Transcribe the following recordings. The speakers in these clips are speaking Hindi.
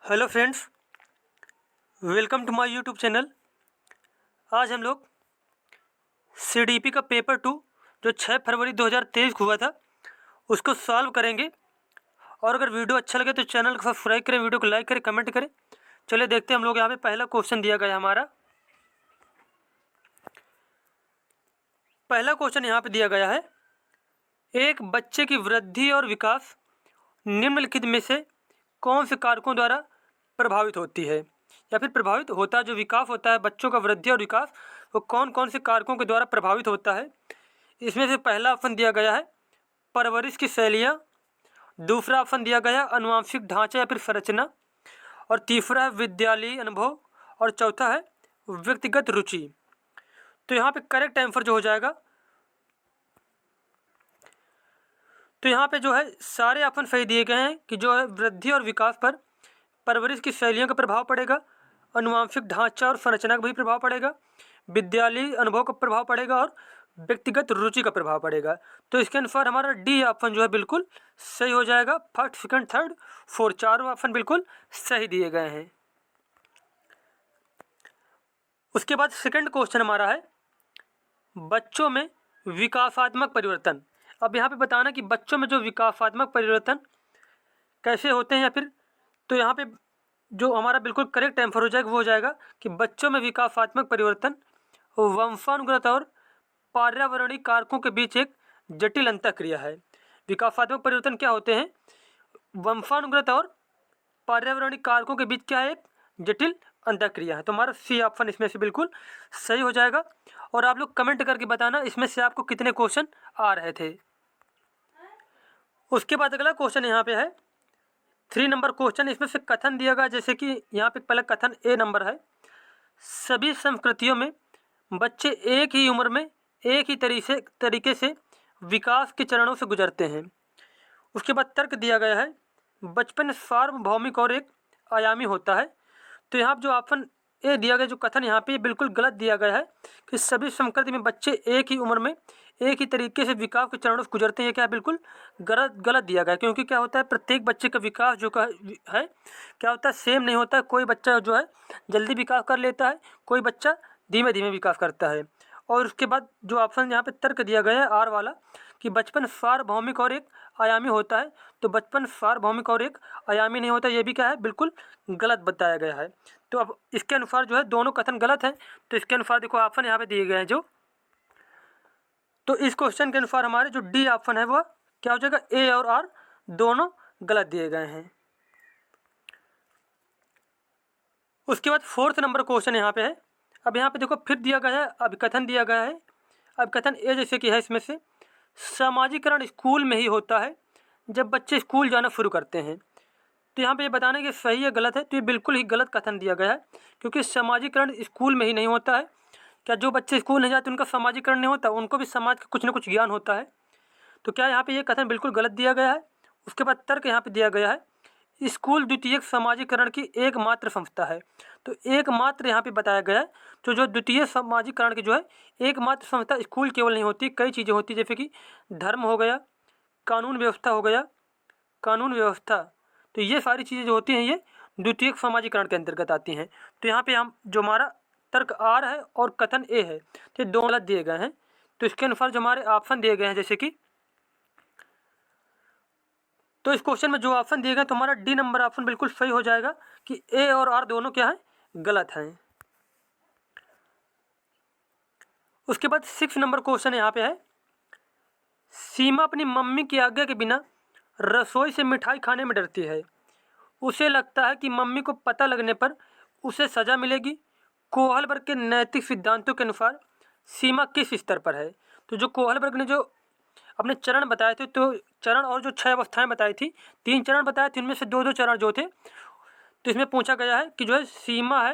Hello friends, welcome to my YouTube channel. आज हम लोग सीडीपी का पेपर 2 जो 6 फरवरी 2023 को हुआ था उसको सॉल्व करेंगे। और अगर वीडियो अच्छा लगे तो चैनल को सब्सक्राइब करें, वीडियो को लाइक करें, कमेंट करें। चलिए देखते हैं हम लोग यहाँ पे पहला क्वेश्चन दिया गया है हमारा। पहला क्वेश्चन यहाँ पे दिया गया है, एक बच्चे की वृद्धि और विकास निम्नलिखित में से कौन से कारकों द्वारा प्रभावित होती है, या फिर प्रभावित होता है। जो विकास होता है बच्चों का वृद्धि और विकास, वो कौन कौन से कारकों के द्वारा प्रभावित होता है। इसमें से पहला ऑप्शन दिया गया है परवरिश की शैलियाँ, दूसरा ऑप्शन दिया गया है आनुवंशिक ढांचा या फिर संरचना, और तीसरा है विद्यालयी अनुभव, और चौथा है व्यक्तिगत रुचि। तो यहाँ पे करेक्ट आंसर जो हो जाएगा, तो यहाँ पे जो है सारे ऑप्शन सही दिए गए हैं कि जो है वृद्धि और विकास पर परवरिश की शैलियों का प्रभाव पड़ेगा, आनुवंशिक ढांचा और संरचना का भी प्रभाव पड़ेगा, विद्यालयी अनुभव का प्रभाव पड़ेगा और व्यक्तिगत रुचि का प्रभाव पड़ेगा। तो इसके अनुसार हमारा डी ऑप्शन जो है बिल्कुल सही हो जाएगा। फर्स्ट, सेकंड, थर्ड, फोर्थ चारों ऑप्शन बिल्कुल सही दिए गए हैं। उसके बाद सेकंड क्वेश्चन हमारा है, बच्चों में विकासात्मक परिवर्तन। अब यहाँ पे बताना कि बच्चों में जो विकासात्मक परिवर्तन कैसे होते हैं, या फिर तो यहाँ पे जो हमारा बिल्कुल करेक्ट आंसर हो जाएगा वो हो जाएगा कि बच्चों में विकासात्मक परिवर्तन वंशानुगत और पर्यावरणीय कारकों के बीच एक जटिल अंतःक्रिया है। विकासात्मक परिवर्तन क्या होते हैं? वंशानुगत और पर्यावरणीय कारकों के बीच क्या है? एक जटिल अंतःक्रिया है। तो हमारा सी ऑप्शन इसमें से बिल्कुल सही हो जाएगा। और आप लोग कमेंट करके बताना इसमें से आपको कितने क्वेश्चन आ रहे थे। उसके बाद अगला क्वेश्चन यहाँ पे है 3 नंबर क्वेश्चन। इसमें से कथन दिया गया, जैसे कि यहाँ पे पहला कथन ए नंबर है, सभी संस्कृतियों में बच्चे एक ही उम्र में एक ही तरीके से विकास के चरणों से गुजरते हैं। उसके बाद तर्क दिया गया है, बचपन सार्वभौमिक और एक आयामी होता है। तो यहाँ जो ऑप्शन ए दिया गया, जो कथन यहाँ पे बिल्कुल गलत दिया गया है कि सभी संस्कृति में बच्चे एक ही उम्र में एक ही तरीके से विकास के चरणों से गुजरते हैं। क्या बिल्कुल गलत दिया गया है, क्योंकि क्या होता है प्रत्येक बच्चे का विकास जो का है क्या होता है सेम नहीं होता है। कोई बच्चा जो है जल्दी विकास कर लेता है, कोई बच्चा धीमे धीमे विकास करता है। और उसके बाद जो ऑप्शन यहाँ पे तर्क दिया गया है आर वाला कि बचपन सार्वभौमिक और एक आयामी होता है, तो बचपन सार्वभौमिक और एक आयामी नहीं होता, ये भी क्या है बिल्कुल गलत बताया गया है। तो अब इसके अनुसार जो है दोनों कथन गलत हैं। तो इसके अनुसार देखो ऑप्शन यहाँ पे दिए गए हैं जो, तो इस क्वेश्चन के अनुसार हमारे जो डी ऑप्शन है वह क्या हो जाएगा, ए और आर दोनों गलत दिए गए हैं। उसके बाद फोर्थ नंबर क्वेश्चन यहाँ पे है। अब यहाँ पे देखो फिर दिया गया है, अब कथन दिया गया है। अब कथन ए जैसे कि है इसमें से, सामाजिकरण स्कूल में ही होता है जब बच्चे स्कूल जाना शुरू करते हैं। तो यहाँ पे ये बताना कि सही है गलत है, तो ये बिल्कुल ही गलत कथन दिया गया है, क्योंकि सामाजिकरण स्कूल में ही नहीं होता है। क्या जो बच्चे स्कूल नहीं जाते उनका सामाजिकरण नहीं होता? उनको भी समाज का कुछ ना कुछ ज्ञान होता है। तो क्या यहाँ पे ये कथन बिल्कुल गलत दिया गया है। उसके बाद तर्क यहाँ पे दिया गया है, स्कूल द्वितीयक सामाजिकरण की एकमात्र संस्था है। तो एकमात्र यहाँ पे बताया गया है, तो जो द्वितीय सामाजिकरण की जो है एकमात्र संस्था स्कूल केवल नहीं होती, कई चीज़ें होती है, जैसे कि धर्म हो गया, कानून व्यवस्था हो गया, कानून व्यवस्था। तो ये सारी चीज़ें जो होती हैं ये द्वितीयक सामाजिकरण के अंतर्गत आती हैं। तो यहाँ पे हम जो हमारा तर्क आर है और कथन ए है, तो ये दोनों गलत दिए गए हैं। तो इसके अनुसार जो हमारे ऑप्शन दिए गए हैं, जैसे कि तो इस क्वेश्चन में जो ऑप्शन दिए गए तो हमारा डी नंबर ऑप्शन बिल्कुल सही हो जाएगा कि ए और आर दोनों क्या है, गलत हैं। उसके बाद 6 नंबर क्वेश्चन यहाँ पे है, सीमा अपनी मम्मी की आज्ञा के बिना रसोई से मिठाई खाने में डरती है। उसे लगता है कि मम्मी को पता लगने पर उसे सजा मिलेगी। कोहलबर्ग के नैतिक सिद्धांतों के अनुसार सीमा किस स्तर पर है? तो जो कोहलबर्ग ने जो अपने चरण बताए थे, तो चरण और जो 6 अवस्थाएं बताई थी, 3 चरण बताए थे, उनमें से 2-2 चरण जो थे, तो इसमें पूछा गया है कि जो है सीमा है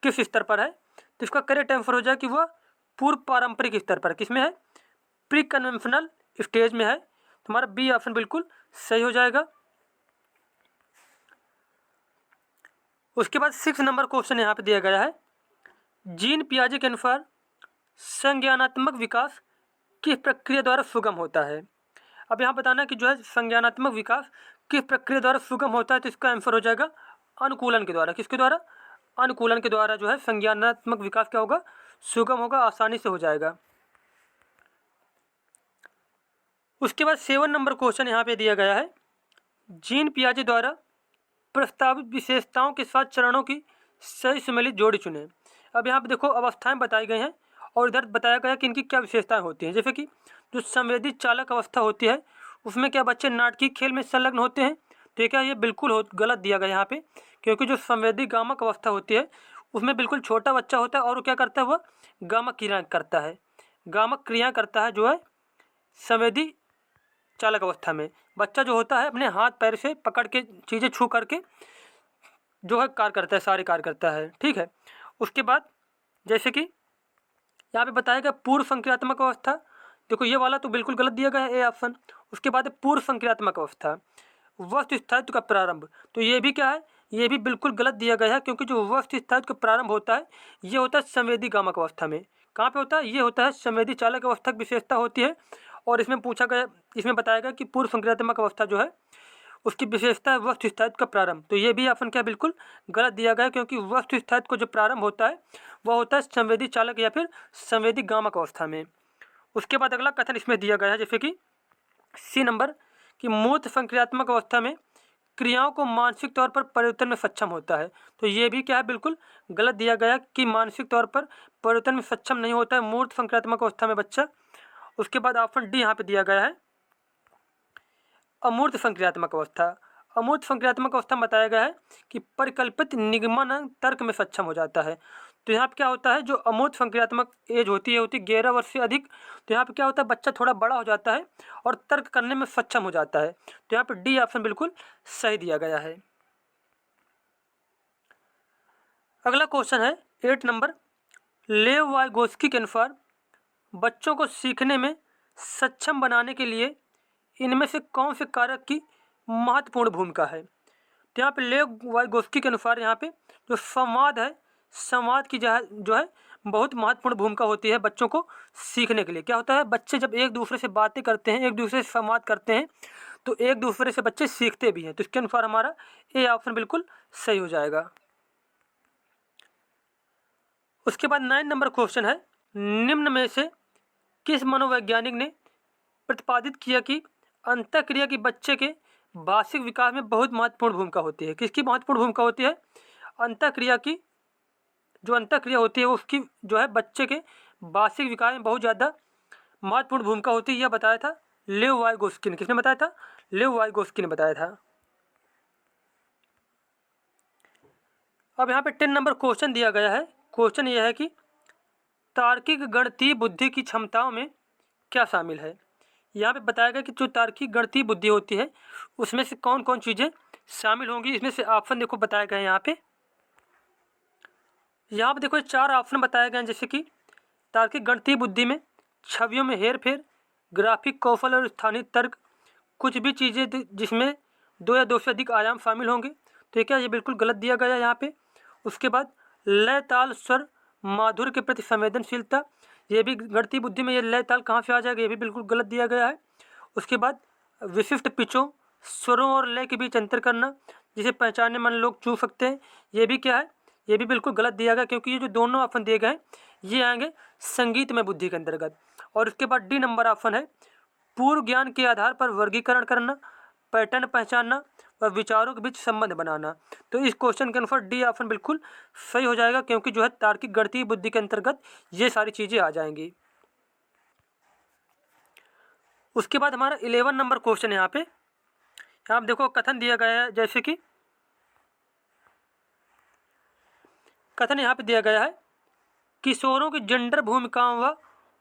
किस स्तर पर है। तो इसका करेक्ट आंसर हो जाए कि वह पूर्व पारंपरिक स्तर पर, किसमें है, प्री कन्वेंशनल स्टेज में है। तो हमारा बी ऑप्शन बिल्कुल सही हो जाएगा। उसके बाद 6 नंबर क्वेश्चन यहाँ पे दिया गया है, जीन पियाजे के अनुसार संज्ञानात्मक विकास किस प्रक्रिया द्वारा सुगम होता है। अब यहाँ बताना कि जो है संज्ञानात्मक विकास किस प्रक्रिया द्वारा सुगम होता है। तो इसका आंसर हो जाएगा अनुकूलन के द्वारा। किसके द्वारा? अनुकूलन के द्वारा जो है संज्ञानात्मक विकास क्या होगा? सुगम होगा, आसानी से हो जाएगा। उसके बाद 7 नंबर क्वेश्चन यहाँ पे दिया गया है, जीन पियाजे द्वारा प्रस्तावित विशेषताओं के साथ चरणों की सही सुमेलित जोड़ी चुनें। अब यहाँ पे देखो अवस्थाएं बताई गई हैं और इधर बताया गया है कि इनकी क्या विशेषताएं होती हैं। जैसे कि जो संवेदी चालक अवस्था होती है उसमें क्या बच्चे नाटकीय खेल में संलग्न होते हैं, तो ये क्या, ये बिल्कुल गलत दिया गया यहाँ पे, क्योंकि जो संवेदी गामक अवस्था होती है उसमें बिल्कुल छोटा बच्चा होता है और वो क्या करता है, वह गामक क्रिया करता है, गामक क्रिया करता है जो है संवेदी चालक अवस्था में। बच्चा जो होता है अपने हाथ पैर से पकड़ के चीज़ें छू करके जो है कार्य करता है, सारे कार्य करता है। ठीक है। उसके बाद जैसे कि यहाँ पे बताया गया पूर्व संक्रियात्मक अवस्था, देखो ये वाला तो बिल्कुल गलत दिया गया है, ए ऑप्शन। उसके बाद पूर्व संक्रियात्मक अवस्था, वस्तु स्थायित्व का प्रारंभ, तो ये भी क्या है, ये भी बिल्कुल गलत दिया गया है, क्योंकि जो वस्तु स्थायित्व का प्रारंभ होता है ये होता है संवेदी गामक अवस्था में। कहाँ पे होता है? ये होता है संवेदी चालक अवस्था की विशेषता होती है। और इसमें पूछा गया, इसमें बताया गया कि पूर्व संक्रियात्मक अवस्था जो है उसकी विशेषता है वस्तु स्थायित्व का प्रारंभ, तो ये भी ऑप्शन क्या बिल्कुल गलत दिया गया है, क्योंकि वस्तु स्थायित्व को जो प्रारंभ होता है वह होता है संवेदी चालक या फिर संवेदी गामक अवस्था में। उसके बाद अगला कथन इसमें दिया गया है, जैसे कि सी नंबर, कि मूर्त संक्रियात्मक अवस्था में क्रियाओं को मानसिक तौर पर परिवर्तन में सक्षम होता है, तो ये भी क्या है, बिल्कुल गलत दिया गया कि मानसिक तौर पर परिवर्तन में सक्षम नहीं होता है मूर्त संक्रियात्मक अवस्था में बच्चा। उसके बाद ऑप्शन डी यहाँ पे दिया गया है अमूर्त संक्रियात्मक अवस्था। अमूर्त संक्रियात्मक अवस्था में बताया गया है कि परिकल्पित निगमन तर्क में सक्षम हो जाता है। तो यहाँ पे क्या होता है, जो अमूर्त संक्रियात्मक एज होती है 11 वर्ष से अधिक, तो यहाँ पे क्या होता है, बच्चा थोड़ा बड़ा हो जाता है और तर्क करने में सक्षम हो जाता है। तो यहाँ पे डी ऑप्शन बिल्कुल सही दिया गया है। अगला क्वेश्चन है 8 नंबर, लेव वाइगोस्की के अनुसार बच्चों को सीखने में सक्षम बनाने के लिए इनमें से कौन से कारक की महत्वपूर्ण भूमिका है? तो यहाँ पे लेव वाइगोस्की के अनुसार यहाँ पे जो संवाद है, संवाद की जो है बहुत महत्वपूर्ण भूमिका होती है बच्चों को सीखने के लिए। क्या होता है, बच्चे जब एक दूसरे से बातें करते हैं, एक दूसरे से संवाद करते हैं, तो एक दूसरे से बच्चे सीखते भी हैं। तो इसके अनुसार हमारा ए ऑप्शन बिल्कुल सही हो जाएगा। उसके बाद 9 नंबर क्वेश्चन है, निम्न में से किस मनोवैज्ञानिक ने प्रतिपादित किया कि अंतःक्रिया की बच्चे के भाषिक विकास में बहुत महत्वपूर्ण भूमिका होती है? किसकी महत्वपूर्ण भूमिका होती है? अंतःक्रिया की, जो अंतःक्रिया होती है उसकी जो है बच्चे के भाषिक विकास में बहुत ज़्यादा महत्वपूर्ण भूमिका होती है। यह बताया था लेव वाइगोस्की ने। किसने बताया था? लेव वाइगोस्की ने बताया था। अब यहाँ पे 10 नंबर क्वेश्चन दिया गया है। क्वेश्चन यह है कि तार्किक गणितीय बुद्धि की क्षमताओं में क्या शामिल है? यहाँ पे बताया गया कि जो तार्किक गणितीय बुद्धि होती है उसमें से कौन कौन चीज़ें शामिल होंगी। इसमें से ऑप्शन देखो बताए गए हैं यहाँ पे देखो 4 ऑप्शन बताए गए हैं, जैसे कि तार्किक गणितीय बुद्धि में छवियों में हेरफेर, ग्राफिक कौशल और स्थानीय तर्क, कुछ भी चीज़ें जिसमें 2 या 2 से अधिक आयाम शामिल होंगे। तो ये क्या, ये बिल्कुल गलत दिया गया है यहाँ पे। उसके बाद लय, ताल, स्वर, माधुर्य के प्रति संवेदनशीलता, ये भी गणितीय बुद्धि में ये लय ताल कहाँ से आ जाएगा, ये भी बिल्कुल गलत दिया गया है। उसके बाद विशिष्ट पिचों, स्वरों और लय के बीच अंतर करना, जिसे पहचानने में लोग चूक सकते हैं, ये भी क्या है, ये भी बिल्कुल गलत दिया गया, क्योंकि ये जो दोनों ऑप्शन दिए गए हैं ये आएंगे संगीत में बुद्धि के अंतर्गत। और उसके बाद डी नंबर ऑप्शन है पूर्व ज्ञान के आधार पर वर्गीकरण करना, पैटर्न पहचानना और विचारों के बीच संबंध बनाना। तो इस क्वेश्चन के अनुसार डी ऑप्शन बिल्कुल सही हो जाएगा, क्योंकि जो है तार्किक गणितीय बुद्धि के अंतर्गत ये सारी चीज़ें आ जाएंगी। उसके बाद हमारा 11 नंबर क्वेश्चन यहाँ पे आप देखो कथन दिया गया है, जैसे कि कथन यहाँ पे दिया गया है, किशोरों की जेंडर भूमिकाओं व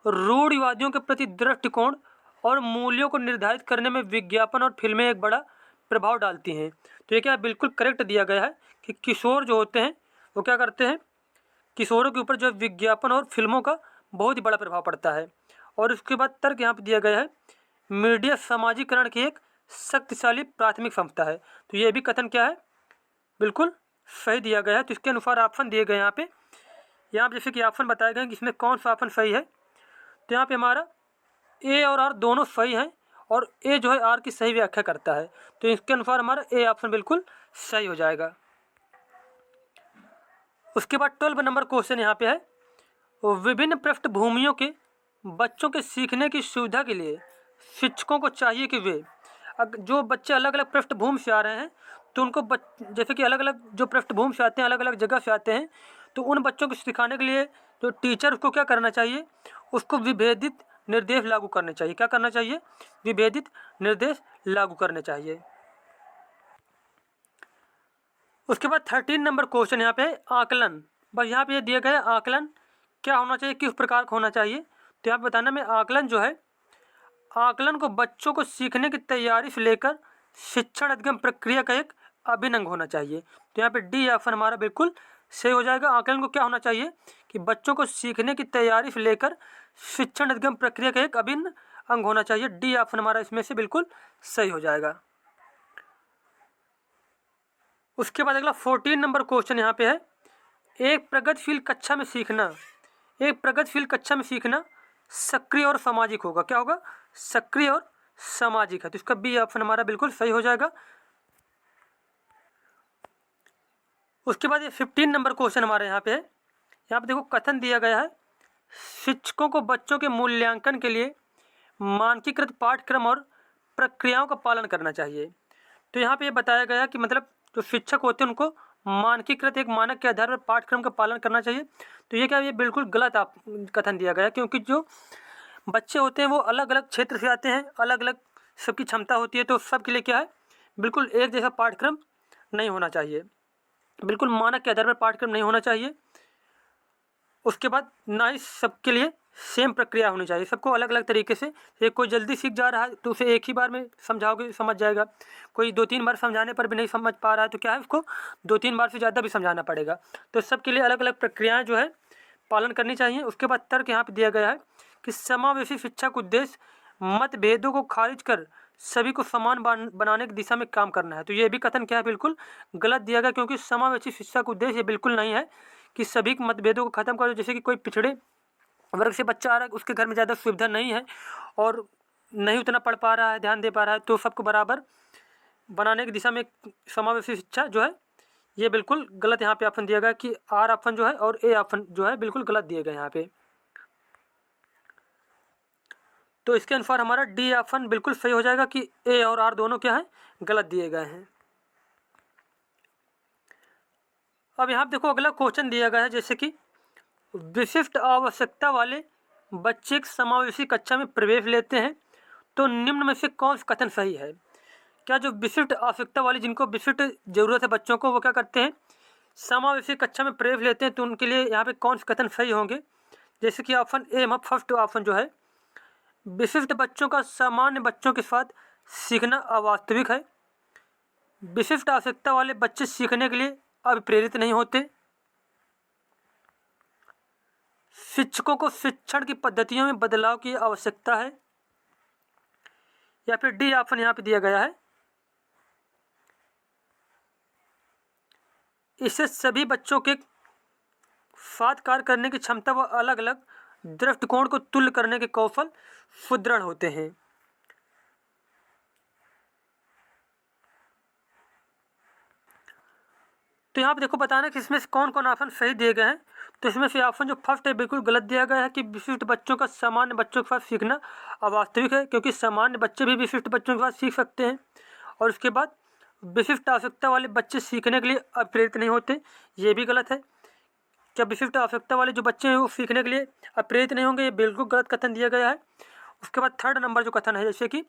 रूढ़िवादियों के प्रति दृष्टिकोण और मूल्यों को निर्धारित करने में विज्ञापन और फिल्में एक बड़ा प्रभाव डालती हैं। तो ये क्या बिल्कुल करेक्ट दिया गया है कि किशोर जो होते हैं वो क्या करते हैं, किशोरों के ऊपर जो विज्ञापन और फिल्मों का बहुत ही बड़ा प्रभाव पड़ता है। और उसके बाद तर्क यहाँ पे दिया गया है, मीडिया सामाजिकरण की एक शक्तिशाली प्राथमिक संस्था है। तो ये भी कथन क्या है, बिल्कुल सही दिया गया है। तो इसके अनुसार ऑप्शन दिए गए यहाँ पे जैसे कि ऑप्शन बताए गए हैं कि इसमें कौन सा ऑप्शन सही है। तो यहाँ पे हमारा ए और आर दोनों सही हैं और ए जो है आर की सही व्याख्या करता है। तो इसके अनुसार हमारा ए ऑप्शन बिल्कुल सही हो जाएगा। उसके बाद 12 नंबर क्वेश्चन यहाँ पे है, विभिन्न पृष्ठभूमियों के बच्चों के सीखने की सुविधा के लिए शिक्षकों को चाहिए कि वे जो बच्चे अलग अलग पृष्ठभूमि से आ रहे हैं तो उनको जैसे कि अलग अलग जो पृष्ठभूमि से आते हैं, अलग अलग जगह से आते हैं, तो उन बच्चों को सिखाने के लिए जो टीचर उसको क्या करना चाहिए, उसको विभेदित निर्देश लागू करने चाहिए। क्या करना चाहिए? विभेदित निर्देश लागू करने चाहिए। उसके बाद 13 नंबर क्वेश्चन यहाँ पे आकलन। बस यहाँ पे ये दिया गया आकलन क्या होना चाहिए, किस प्रकार का होना चाहिए। तो यहाँ पे बताना में आकलन जो है, आकलन को बच्चों को सीखने की तैयारी से लेकर शिक्षण अधिगम प्रक्रिया का एक अभिन्न अंग होना चाहिए। तो यहाँ पे डी ऑप्शन हमारा बिल्कुल सही हो जाएगा। आकलन को क्या होना चाहिए कि बच्चों को सीखने की तैयारी से लेकर शिक्षण अधिगम प्रक्रिया का एक अभिन्न अंग होना चाहिए। डी ऑप्शन हमारा इसमें से बिल्कुल सही हो जाएगा। उसके बाद अगला 14 नंबर क्वेश्चन यहाँ पे है, एक प्रगतिशील कक्षा में सीखना, एक प्रगतिशील कक्षा में सीखना सक्रिय और सामाजिक होगा। क्या होगा? सक्रिय और सामाजिक है। तो इसका बी ऑप्शन हमारा बिल्कुल सही हो जाएगा। उसके बाद ये 15 नंबर क्वेश्चन हमारे यहाँ पे है। यहाँ पे देखो कथन दिया गया है, शिक्षकों को बच्चों के मूल्यांकन के लिए मानकीकृत पाठ्यक्रम और प्रक्रियाओं का पालन करना चाहिए। तो यहाँ पे ये बताया गया कि मतलब जो शिक्षक होते हैं उनको मानकीकृत एक मानक के आधार पर पाठ्यक्रम का पालन करना चाहिए। तो ये क्या, ये बिल्कुल गलत कथन दिया गया, क्योंकि जो बच्चे होते हैं वो अलग अलग क्षेत्र से आते हैं, अलग अलग सबकी क्षमता होती है, तो सबके लिए क्या है, बिल्कुल एक जैसा पाठ्यक्रम नहीं होना चाहिए, बिल्कुल मानक के आधार पर पाठ्यक्रम नहीं होना चाहिए। उसके बाद ना ही सबके लिए सेम प्रक्रिया होनी चाहिए, सबको अलग अलग तरीके से। एक कोई जल्दी सीख जा रहा है तो उसे एक ही बार में समझाओगे समझ जाएगा, कोई 2-3 बार समझाने पर भी नहीं समझ पा रहा है तो क्या है, उसको 2-3 बार से ज़्यादा भी समझाना पड़ेगा। तो सबके लिए अलग अलग प्रक्रियाएँ जो है पालन करनी चाहिए। उसके बाद तर्क यहाँ पर दिया गया है कि समावेशी शिक्षा का उद्देश्य मतभेदों को खारिज कर सभी को समान बनाने की दिशा में काम करना है। तो ये भी कथन क्या है, बिल्कुल गलत दिया गया, क्योंकि समावेशी शिक्षा का उद्देश्य ये बिल्कुल नहीं है कि सभी मतभेदों को खत्म करो। जैसे कि कोई पिछड़े वर्ग से बच्चा आ रहा है, उसके घर में ज़्यादा सुविधा नहीं है और नहीं उतना पढ़ पा रहा है, ध्यान दे पा रहा है, तो सबको बराबर बनाने की दिशा में समावेशी शिक्षा जो है ये बिल्कुल गलत यहाँ पे ऑप्शन दिया गया कि आर ऑप्शन जो है और ए ऑप्शन जो है बिल्कुल गलत दिए गए यहाँ पे। तो इसके अनुसार हमारा डी ऑप्शन बिल्कुल सही हो जाएगा कि ए और आर दोनों क्या है, गलत दिए गए हैं। अब यहाँ देखो अगला क्वेश्चन दिया गया है, जैसे कि विशिष्ट आवश्यकता वाले बच्चे एक समावेशी कक्षा में प्रवेश लेते हैं तो निम्न में से कौन सा कथन सही है। क्या जो विशिष्ट आवश्यकता वाले, जिनको विशिष्ट जरूरत है बच्चों को, वो क्या करते हैं, समावेशी कक्षा में प्रवेश लेते हैं, तो उनके लिए यहाँ पे कौन से कथन सही होंगे। जैसे कि ऑप्शन ए में फर्स्ट ऑप्शन जो है, विशिष्ट बच्चों का सामान्य बच्चों के साथ सीखना अवास्तविक है। विशिष्ट आवश्यकता वाले बच्चे सीखने के लिए अभिप्रेरित नहीं होते। शिक्षकों को शिक्षण की पद्धतियों में बदलाव की आवश्यकता है। या फिर डी ऑप्शन यहाँ पे दिया गया है, इससे सभी बच्चों के साथ कार्य करने की क्षमता व अलग अलग दृष्टिकोण को तुल्य करने के कौशल सुदृढ़ होते हैं। तो यहाँ पे देखो बताना कि इसमें से कौन कौन ऑप्शन सही दिए गए हैं। तो इसमें से ऑप्शन जो फर्स्ट है बिल्कुल गलत दिया गया है कि विशिष्ट बच्चों का सामान्य बच्चों के साथ सीखना अवास्तविक है, क्योंकि सामान्य बच्चे भी विशिष्ट बच्चों के साथ सीख सकते हैं। और उसके बाद विशिष्ट आवश्यकता वाले बच्चे सीखने के लिए अप्रेरित नहीं होते, ये भी गलत है। क्या विशिष्ट आवश्यकता वाले जो बच्चे हैं वो सीखने के लिए अप्रेरित नहीं होंगे, ये बिल्कुल गलत कथन दिया गया है। उसके बाद थर्ड नंबर जो कथन है, जैसे कि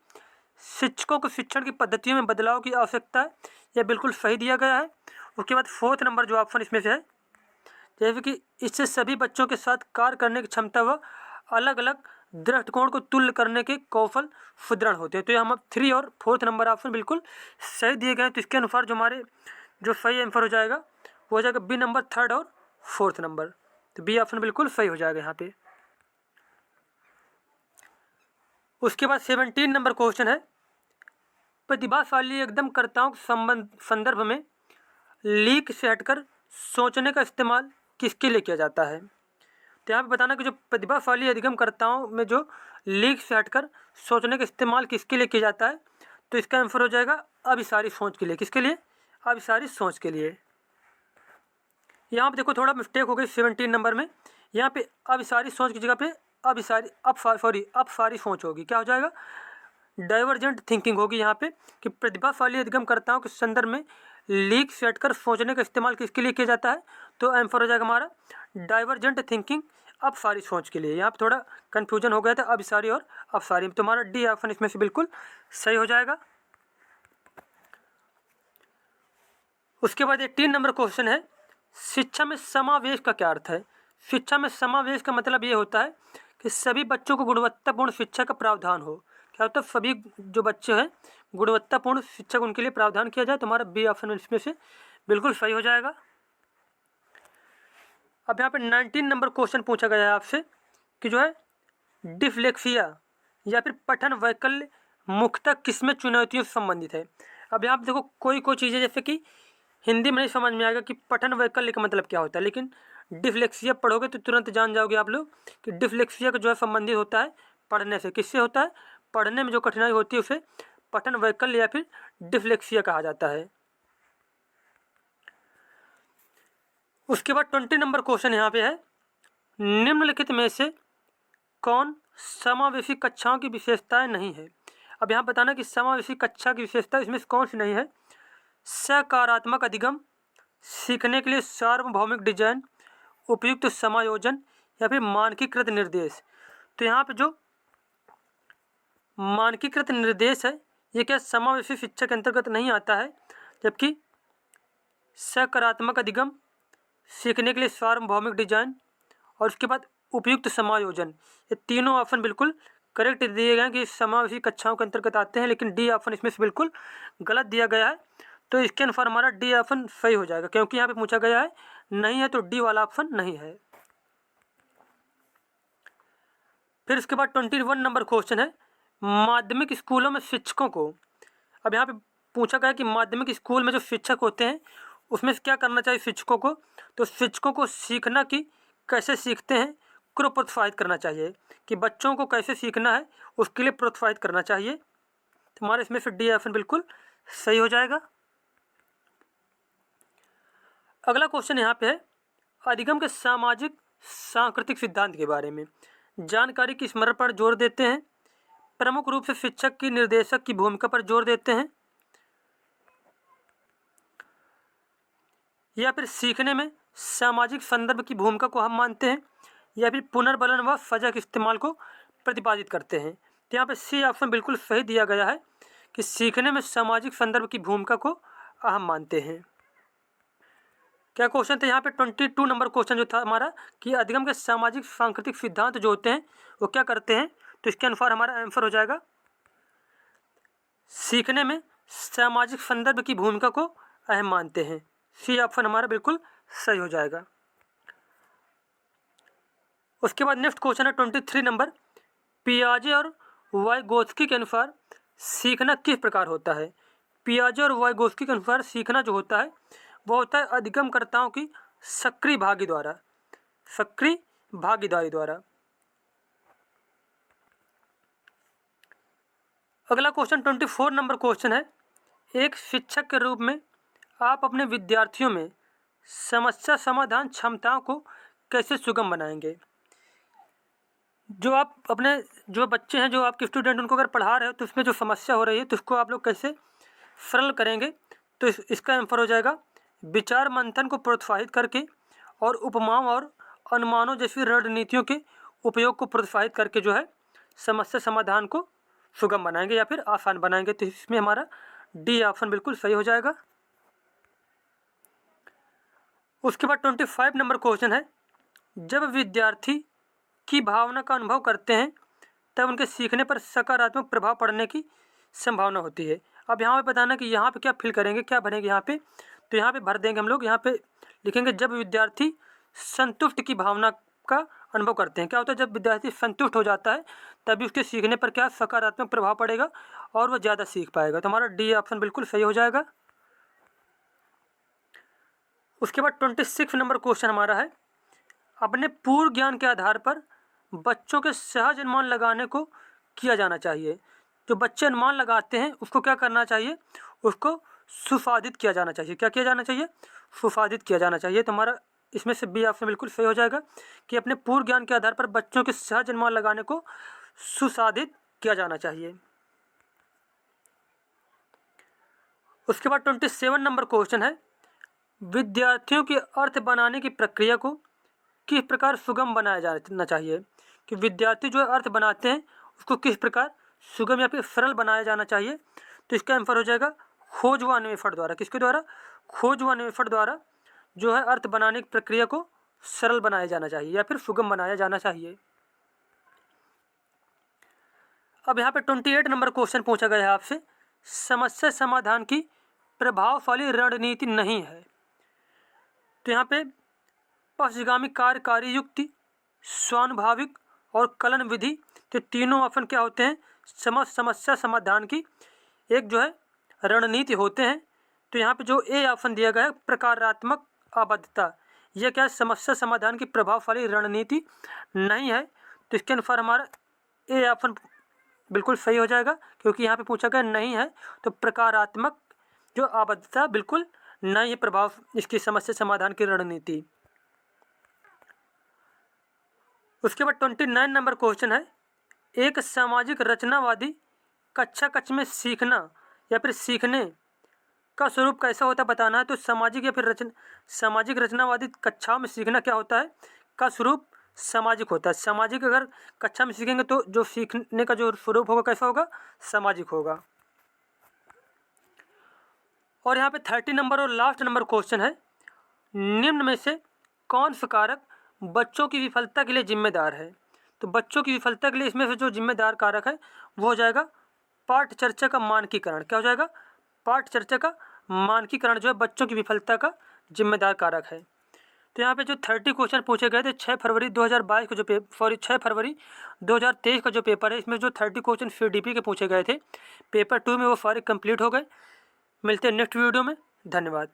शिक्षकों को शिक्षण की पद्धतियों में बदलाव की आवश्यकता है, यह बिल्कुल सही दिया गया है। उसके बाद फोर्थ नंबर जो ऑप्शन इसमें से है, जैसे कि इससे सभी बच्चों के साथ कार्य करने की क्षमता व अलग अलग दृष्टिकोण को तुल्य करने के कौशल सुदृढ़ होते हैं। तो ये हम 3 और 4th नंबर ऑप्शन बिल्कुल सही दिए गए हैं। तो इसके अनुसार जो हमारे जो सही आंसर हो जाएगा वो हो जाएगा बी नंबर 3rd और 4th नंबर। तो बी ऑप्शन बिल्कुल सही हो जाएगा यहाँ पे। उसके बाद 17 नंबर क्वेश्चन है, प्रतिभाशाली एकदम कर्ताओं के संदर्भ में लीक से हटकर सोचने का इस्तेमाल किसके लिए किया जाता है। तो यहाँ पे बताना कि जो प्रतिभाशाली अधिगमकर्ताओं में जो लीक से हटकर सोचने का इस्तेमाल किसके लिए किया जाता है। तो इसका आंसर हो जाएगा अभिसारी सोच के लिए। किसके लिए? अभिसारी सोच के लिए। यहाँ पे देखो थोड़ा मिस्टेक हो गई 17 नंबर में। यहाँ पे अभिसारी सोच की जगह पे अपसारी सोच होगी। क्या हो जाएगा? डाइवर्जेंट थिंकिंग होगी यहाँ पे कि प्रतिभाशाली अधिगमकर्ताओं के संदर्भ में लीक सेट कर सोचने का इस्तेमाल किसके लिए किया जाता है? तो आंसर हो जाएगा हमारा डाइवर्जेंट थिंकिंग अपसारी सोच के लिए। यहाँ पे थोड़ा कन्फ्यूजन हो गया था अभिसारी और अपसारी। तो हमारा डी ऑप्शन इसमें से बिल्कुल सही हो जाएगा। उसके बाद 18 नंबर क्वेश्चन है, शिक्षा में समावेश का क्या अर्थ है? शिक्षा में समावेश का मतलब ये होता है कि सभी बच्चों को गुणवत्तापूर्ण शिक्षा का प्रावधान हो। क्या होता है? सभी जो बच्चे हैं गुणवत्तापूर्ण शिक्षा उनके लिए प्रावधान किया जाए। तो हमारा बी ऑप्शन इसमें से बिल्कुल सही हो जाएगा। अब यहाँ पे 19 नंबर क्वेश्चन पूछा गया है आपसे कि जो है डिसलेक्सिया या फिर पठन वैकल्य मुख्यतः किसमें चुनौतियों से संबंधित है? अब यहाँ पे देखो कोई चीज़ें जैसे कि हिंदी में नहीं समझ में आएगा कि पठन वैकल्य का मतलब क्या होता है, लेकिन डिसलेक्सिया पढ़ोगे तो तुरंत जान जाओगे आप लोग कि डिसलेक्सिया का जो है संबंधित होता है पढ़ने से। किससे होता है? पढ़ने में जो कठिनाई होती है उसे पठन वैकल्य या फिर डिसलेक्सिया कहा जाता है। उसके बाद 20 नंबर क्वेश्चन यहाँ पे है, निम्नलिखित में से कौन समावेशी कक्षाओं की विशेषताएं नहीं है? अब यहाँ बताना कि समावेशी कक्षा की विशेषता इसमें से कौन सी नहीं है? सकारात्मक अधिगम, सीखने के लिए सार्वभौमिक डिजाइन, उपयुक्त समायोजन या फिर मानकीकृत निर्देश। तो यहाँ पे जो मानकीकृत निर्देश है ये क्या समावेशी शिक्षा के अंतर्गत नहीं आता है, जबकि सकारात्मक अधिगम, सीखने के लिए सार्वभौमिक डिजाइन और उसके बाद उपयुक्त समायोजन, ये तीनों ऑप्शन बिल्कुल करेक्ट दिए गए हैं कि समावेशी कक्षाओं के अंतर्गत आते हैं, लेकिन डी ऑप्शन इसमें से बिल्कुल गलत दिया गया है। तो इसके अनुसार हमारा डी ऑप्शन सही हो जाएगा, क्योंकि यहाँ पे पूछा गया है नहीं है तो डी वाला ऑप्शन नहीं है। फिर इसके बाद 21 नंबर क्वेश्चन है, माध्यमिक स्कूलों में शिक्षकों को, अब यहाँ पे पूछा गया कि माध्यमिक स्कूल में जो शिक्षक होते हैं उसमें से क्या करना चाहिए शिक्षकों को? तो शिक्षकों को सीखना कि कैसे सीखते हैं को प्रोत्साहित करना चाहिए, कि बच्चों को कैसे सीखना है उसके लिए प्रोत्साहित करना चाहिए। तो हमारे इसमें से डी ऑप्शन बिल्कुल सही हो जाएगा। अगला क्वेश्चन यहाँ पे है, अधिगम के सामाजिक सांस्कृतिक सिद्धांत के बारे में जानकारी की स्मरण पर जोर देते हैं, प्रमुख रूप से शिक्षक की निर्देशक की भूमिका पर जोर देते हैं, या फिर सीखने में सामाजिक संदर्भ की भूमिका को हम मानते हैं, या फिर पुनर्बलन व सजा के इस्तेमाल को प्रतिपादित करते हैं। तो यहाँ पे सी ऑप्शन बिल्कुल सही दिया गया है कि सीखने में सामाजिक संदर्भ की भूमिका को अहम मानते हैं। क्या क्वेश्चन था यहाँ पे 22 नंबर क्वेश्चन जो था हमारा कि अधिगम के सामाजिक सांस्कृतिक सिद्धांत जो होते हैं वो क्या करते हैं? तो इसके अनुसार हमारा आंसर हो जाएगा सीखने में सामाजिक संदर्भ की भूमिका को अहम मानते हैं। सी ऑप्शन हमारा बिल्कुल सही हो जाएगा। उसके बाद नेक्स्ट क्वेश्चन है 23 नंबर, पियाजे और वाइगोत्स्की के अनुसार सीखना किस प्रकार होता है? पियाजे और वाइगोत्स्की के अनुसार सीखना जो होता है वो होता है अधिगमकर्ताओं की सक्रिय भागीदारी द्वारा। अगला क्वेश्चन 24 नंबर क्वेश्चन है, एक शिक्षक के रूप में आप अपने विद्यार्थियों में समस्या समाधान क्षमताओं को कैसे सुगम बनाएंगे? जो आप अपने जो बच्चे हैं, जो आपके स्टूडेंट, उनको अगर पढ़ा रहे हो तो उसमें जो समस्या हो रही है तो उसको आप लोग कैसे सरल करेंगे? तो इसका आंसर हो जाएगा विचार मंथन को प्रोत्साहित करके और उपमाओं और अनुमानों जैसी रणनीतियों के उपयोग को प्रोत्साहित करके जो है समस्या समाधान को सुगम बनाएंगे या फिर आसान बनाएंगे। तो इसमें हमारा डी ऑप्शन बिल्कुल सही हो जाएगा। उसके बाद 25 नंबर क्वेश्चन है, जब विद्यार्थी की भावना का अनुभव करते हैं तब उनके सीखने पर सकारात्मक प्रभाव पड़ने की संभावना होती है। अब यहाँ पे बताना कि यहाँ पे क्या फिल करेंगे, क्या भरेंगे यहाँ पे? तो यहाँ पे भर देंगे हम लोग, यहाँ पे लिखेंगे जब विद्यार्थी संतुष्ट की भावना का अनुभव करते हैं। क्या होता है? जब विद्यार्थी संतुष्ट हो जाता है तभी उसके सीखने पर क्या सकारात्मक प्रभाव पड़ेगा और वह ज़्यादा सीख पाएगा। तो हमारा डी ऑप्शन बिल्कुल सही हो जाएगा। उसके बाद 26 नंबर क्वेश्चन हमारा है, अपने पूर्व ज्ञान के आधार पर बच्चों के सहज अनुमान लगाने को किया जाना चाहिए। जो बच्चे अनुमान लगाते हैं उसको क्या करना चाहिए? उसको सुसाधित किया जाना चाहिए। क्या किया जाना चाहिए? सुसाधित किया जाना चाहिए। तो हमारा इसमें से बी ऑप्शन बिल्कुल सही हो जाएगा कि अपने पूर्व ज्ञान के आधार पर बच्चों के सहज अनुमान लगाने को सुसाधित किया जाना चाहिए। उसके बाद 27 नंबर क्वेश्चन है, विद्यार्थियों के अर्थ बनाने की प्रक्रिया को किस प्रकार सुगम बनाया जाना चाहिए। कि विद्यार्थी जो अर्थ बनाते हैं उसको किस प्रकार सुगम या फिर सरल बनाया जाना चाहिए। तो इसका आंसर हो जाएगा खोज व अन्वेषण द्वारा। किसके द्वारा? खोज व अन्वेषण द्वारा जो है अर्थ बनाने की प्रक्रिया को सरल बनाया जाना चाहिए या फिर सुगम बनाया जाना चाहिए। अब यहाँ पे 28 नंबर क्वेश्चन पूछा गया है आपसे, समस्या समाधान की प्रभावशाली रणनीति नहीं है। तो यहाँ पे पक्षगामी कार्यकारी युक्ति, स्वानुभाविक और कलन विधि, तो तीनों ऑप्शन क्या होते हैं? समस्या समाधान की एक जो है रणनीति होते हैं। तो यहाँ पे जो ए ऑप्शन दिया गया है प्रकारात्मक आबद्धता, यह क्या है? समस्या समाधान की प्रभावशाली रणनीति नहीं है। तो इसके अनुसार हमारा ए ऑप्शन बिल्कुल सही हो जाएगा, क्योंकि यहाँ पे पूछा गया नहीं है। तो प्रकारात्मक जो आबद्धता बिल्कुल नहीं है प्रभाव इसकी समस्या समाधान की रणनीति। उसके बाद 29 नंबर क्वेश्चन है, एक सामाजिक रचनावादी कक्षा कक्ष में सीखना या फिर सीखने का स्वरूप कैसा होता है बताना है। तो सामाजिक या फिर सामाजिक रचनावादी कक्षाओं में सीखना क्या होता है? का स्वरूप सामाजिक होता है। सामाजिक अगर कक्षा में सीखेंगे तो जो सीखने का जो स्वरूप होगा कैसा होगा? सामाजिक होगा। और यहाँ पे 30 नंबर और लास्ट नंबर क्वेश्चन है, निम्न में से कौन सा कारक बच्चों की विफलता के लिए जिम्मेदार है। तो बच्चों की विफलता के लिए इसमें से जो जिम्मेदार कारक है वो हो जाएगा पाठ्य चर्चा का मानकीकरण। क्या हो जाएगा? पाठ्य चर्चा का मानकीकरण जो है बच्चों की विफलता का जिम्मेदार कारक है। तो यहाँ पे जो 30 क्वेश्चन पूछे गए थे 6 फरवरी 2022 का जो 6 फरवरी 2023 का जो पेपर है, इसमें जो 30 क्वेश्चन CDP के पूछे गए थे पेपर 2 में वो सारे कंप्लीट हो गए। मिलते हैं नेक्स्ट वीडियो में। धन्यवाद।